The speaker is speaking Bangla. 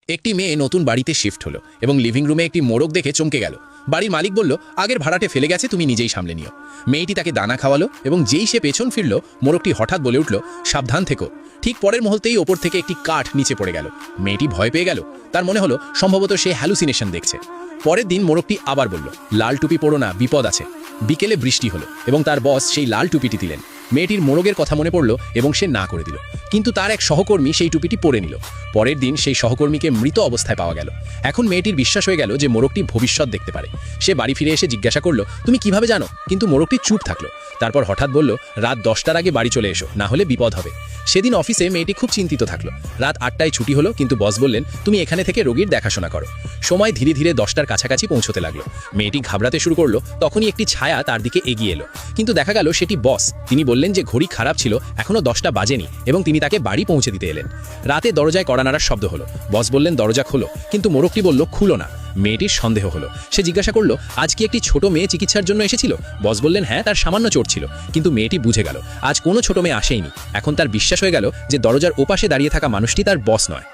একটি মেয়ে নতুন বাড়িতে শিফট হলো এবং লিভিং রুমে একটি মোড়ক দেখে চমকে গেল। বাড়ির মালিক বলল, আগের ভাড়াটে ফেলে গেছে, তুমি নিজেই সামলে নিও। মেয়েটি তাকে দানা খাওয়ালো এবং যেই সে পেছন ফিরল, মোড়কটি হঠাৎ বলে উঠল, সাবধান থেকো। ঠিক পরের মুহূর্তেই ওপর থেকে একটি কাঠ নিচে পড়ে গেল। মেয়েটি ভয় পেয়ে গেল। তার মনে হলো সম্ভবত সে হ্যালুসিনেশন দেখছে। পরের দিন মোড়কটি আবার বলল, লাল টুপি পরো না, বিপদ আছে। বিকেলে বৃষ্টি হলো এবং তার বস সেই লাল টুপিটি দিলেন। মেয়েটির মোড়কের কথা মনে পড়ল এবং সে না করে দিল, কিন্তু তার এক সহকর্মী সেই টুপিটি পরে নিল। পরের দিন সেই সহকর্মীকে মৃত অবস্থায় পাওয়া গেল। এখন মেয়েটির বিশ্বাস হয়ে গেল যে মোড়কটি ভবিষ্যৎ দেখতে পারে। সে বাড়ি ফিরে এসে জিজ্ঞাসা করলো, তুমি কিভাবে জানো? কিন্তু মোড়কটি চুপ থাকলো। তারপর হঠাৎ বলল, রাত 10টার আগে বাড়ি চলে এসো, না হলে বিপদ হবে। সেদিন অফিসে মেয়েটি খুব চিন্তিত থাকলো। রাত 8টায় ছুটি হলো, কিন্তু বস বললেন, তুমি এখানে থেকে রোগীর দেখাশোনা করো। সময় ধীরে ধীরে 10টার কাছাকাছি পৌঁছতে লাগলো। মেয়েটি ঘাবড়াতে শুরু করলো। তখনই একটি ছায়া তার দিকে এগিয়ে এলো, কিন্তু দেখা গেল সেটি বস। তিনি বললেন যে ঘড়ি খারাপ ছিল, এখনো 10টা বাজেনি, এবং তিনি তাকে বাড়ি পৌঁছে দিতে এলেন। রাতে দরজায় কড়া নাড়ার শব্দ হলো। বস বললেন, দরজা খোলো, কিন্তু মোড়কটি বলল, খুলো না। মেয়েটির সন্দেহ হলো। সে জিজ্ঞাসা করলো, আজ কি একটি ছোট মেয়ে চিকিৎসার জন্য এসেছিল? বস বললেন, হ্যাঁ, তার সামান্য চোট ছিল। কিন্তু মেয়েটি বুঝে গেল আজ কোনো ছোট মেয়ে আসেইনি। এখন তার বিশ্বাস হয়ে গেল যে দরজার ওপাশে দাঁড়িয়ে থাকা মানুষটি তার বস নয়।